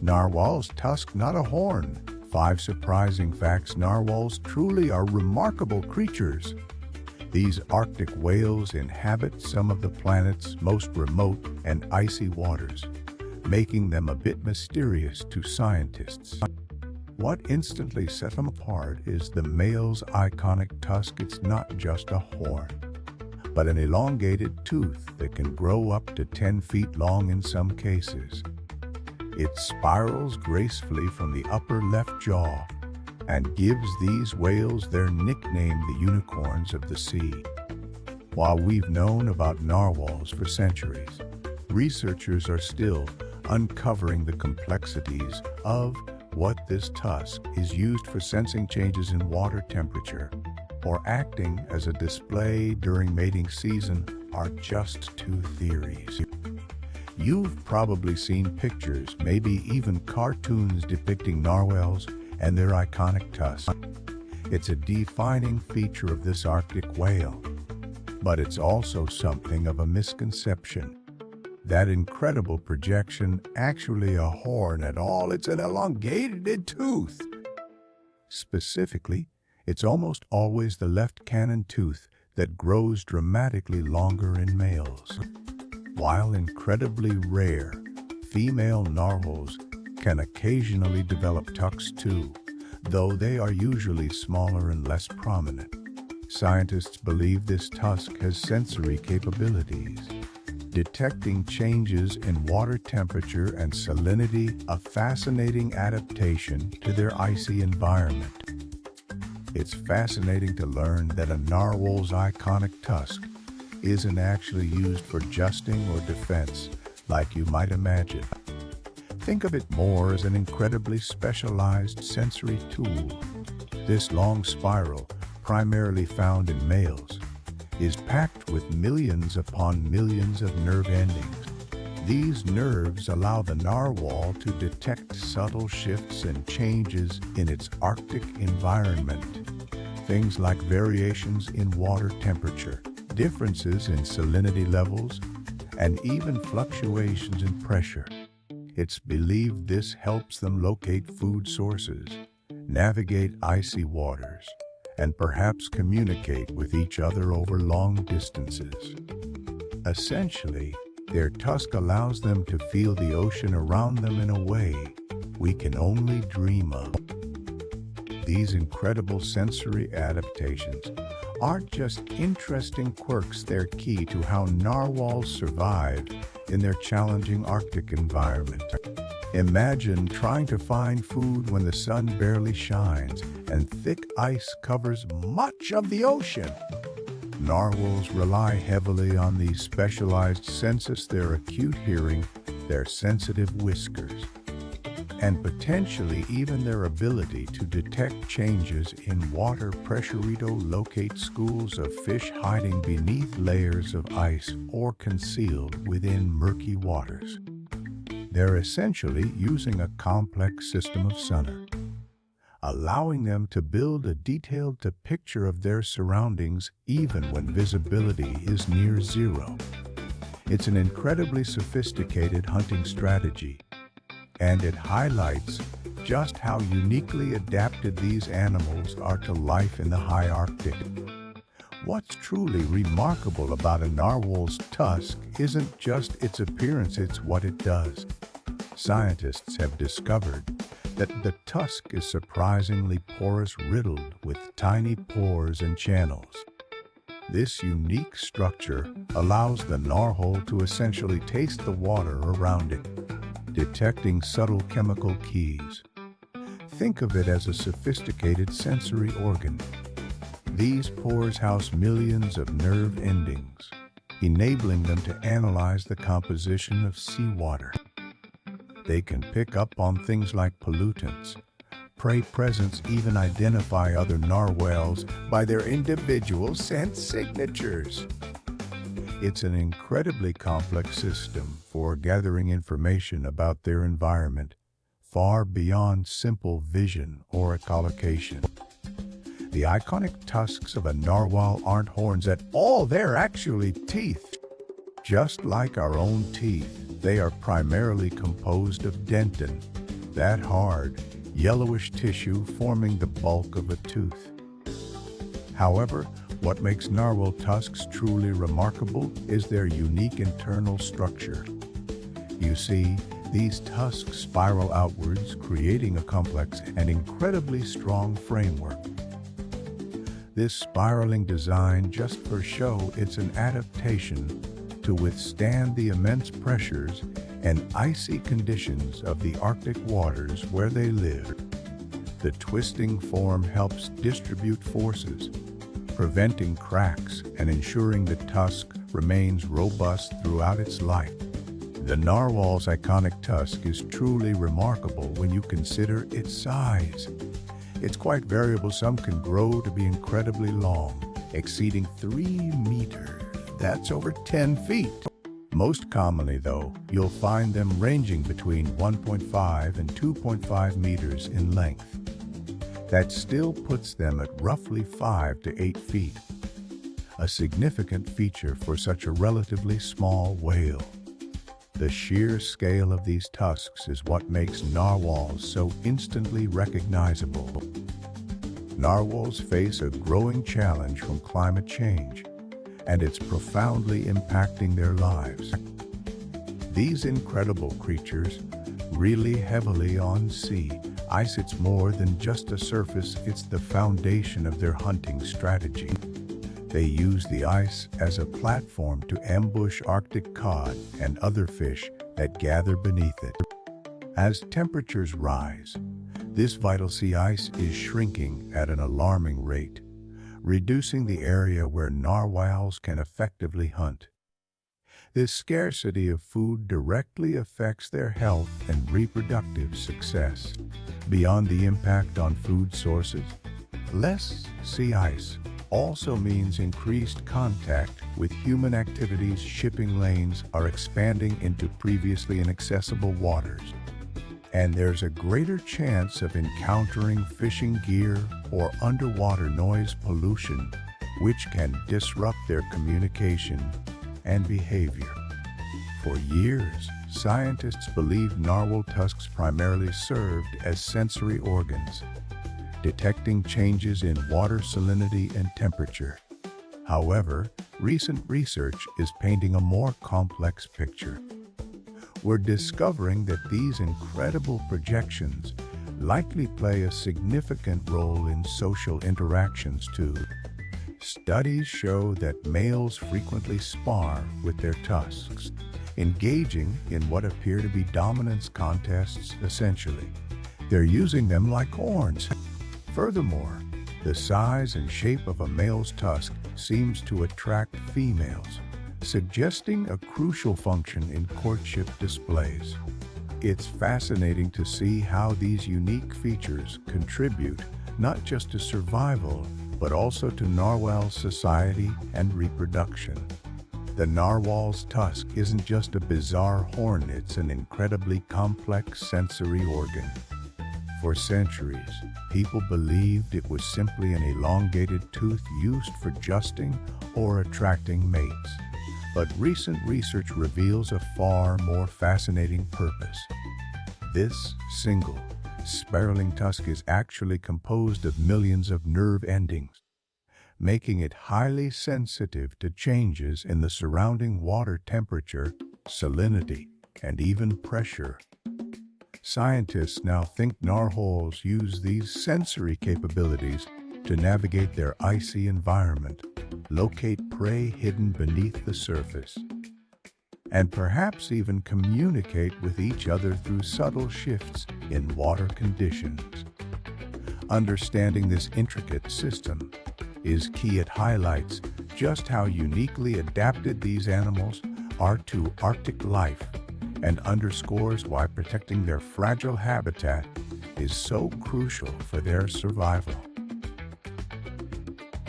Narwhal's tusk, not a horn. 5 surprising facts. Narwhals truly are remarkable creatures. These Arctic whales inhabit some of the planet's most remote and icy waters, making them a bit mysterious to scientists. What instantly sets them apart is the male's iconic tusk. It's not just a horn, but an elongated tooth that can grow up to 10 feet long in some cases. It spirals gracefully from the upper left jaw and gives these whales their nickname, the unicorns of the sea. While we've known about narwhals for centuries, researchers are still uncovering the complexities of what this tusk is used for. Sensing changes in water temperature or acting as a display during mating season are just 2 theories. You've probably seen pictures, maybe even cartoons depicting narwhals and their iconic tusk. It's a defining feature of this Arctic whale, but it's also something of a misconception. That incredible projection actually a horn at all. It's an elongated tooth. Specifically, it's almost always the left cannon tooth that grows dramatically longer in males. While incredibly rare, female narwhals can occasionally develop tusks too, though they are usually smaller and less prominent. Scientists believe this tusk has sensory capabilities, detecting changes in water temperature and salinity, a fascinating adaptation to their icy environment. It's fascinating to learn that a narwhal's iconic tusk isn't actually used for justing or defense like you might imagine. Think of it more as an incredibly specialized sensory tool. This long spiral, primarily found in males, is packed with millions upon millions of nerve endings. These nerves allow the narwhal to detect subtle shifts and changes in its Arctic environment. Things like variations in water temperature, differences in salinity levels, and even fluctuations in pressure. It's believed this helps them locate food sources, navigate icy waters, and perhaps communicate with each other over long distances. Essentially, their tusk allows them to feel the ocean around them in a way we can only dream of. These incredible sensory adaptations aren't just interesting quirks, they're key to how narwhals survive in their challenging Arctic environment. Imagine trying to find food when the sun barely shines and thick ice covers much of the ocean. Narwhals rely heavily on these specialized senses, their acute hearing, their sensitive whiskers, and potentially even their ability to detect changes in water pressure, to locate schools of fish hiding beneath layers of ice or concealed within murky waters. They're essentially using a complex system of sonar, allowing them to build a detailed picture of their surroundings even when visibility is near zero. It's an incredibly sophisticated hunting strategy, and it highlights just how uniquely adapted these animals are to life in the high Arctic. What's truly remarkable about a narwhal's tusk isn't just its appearance, it's what it does. Scientists have discovered that the tusk is surprisingly porous, riddled with tiny pores and channels. This unique structure allows the narwhal to essentially taste the water around it, detecting subtle chemical cues. Think of it as a sophisticated sensory organ. These pores house millions of nerve endings, enabling them to analyze the composition of seawater. They can pick up on things like pollutants, prey presence, even identify other narwhals by their individual scent signatures. It's an incredibly complex system for gathering information about their environment, far beyond simple vision or echolocation. The iconic tusks of a narwhal aren't horns at all, they're actually teeth. Just like our own teeth, they are primarily composed of dentin, that hard, yellowish tissue forming the bulk of a tooth. However, what makes narwhal tusks truly remarkable is their unique internal structure. You see, these tusks spiral outwards, creating a complex and incredibly strong framework. This spiraling design just for show, it's an adaptation to withstand the immense pressures and icy conditions of the Arctic waters where they live. The twisting form helps distribute forces, preventing cracks and ensuring the tusk remains robust throughout its life. The narwhal's iconic tusk is truly remarkable when you consider its size. It's quite variable. Some can grow to be incredibly long, exceeding 3 meters. That's over 10 feet. Most commonly, though, you'll find them ranging between 1.5 and 2.5 meters in length. That still puts them at roughly 5 to 8 feet, a significant feature for such a relatively small whale. The sheer scale of these tusks is what makes narwhals so instantly recognizable. Narwhals face a growing challenge from climate change, and it's profoundly impacting their lives. These incredible creatures rely heavily on sea ice. It's more than just a surface, it's the foundation of their hunting strategy. They use the ice as a platform to ambush Arctic cod and other fish that gather beneath it. As temperatures rise, this vital sea ice is shrinking at an alarming rate, reducing the area where narwhals can effectively hunt. This scarcity of food directly affects their health and reproductive success. Beyond the impact on food sources, less sea ice also means increased contact with human activities. Shipping lanes are expanding into previously inaccessible waters, and there's a greater chance of encountering fishing gear or underwater noise pollution, which can disrupt their communication and behavior. For years, scientists believed narwhal tusks primarily served as sensory organs, detecting changes in water salinity and temperature. However, recent research is painting a more complex picture. We're discovering that these incredible projections likely play a significant role in social interactions too. Studies show that males frequently spar with their tusks, engaging in what appear to be dominance contests. Essentially, they're using them like horns. Furthermore, the size and shape of a male's tusk seems to attract females, suggesting a crucial function in courtship displays. It's fascinating to see how these unique features contribute not just to survival, but also to narwhal society and reproduction. The narwhal's tusk isn't just a bizarre horn, it's an incredibly complex sensory organ. For centuries, people believed it was simply an elongated tooth used for adjusting or attracting mates. But recent research reveals a far more fascinating purpose. This single, spiraling tusk is actually composed of millions of nerve endings, making it highly sensitive to changes in the surrounding water temperature, salinity, and even pressure. Scientists now think narwhals use these sensory capabilities to navigate their icy environment, locate prey hidden beneath the surface, and perhaps even communicate with each other through subtle shifts in water conditions. Understanding this intricate system is key. It highlights just how uniquely adapted these animals are to Arctic life and underscores why protecting their fragile habitat is so crucial for their survival.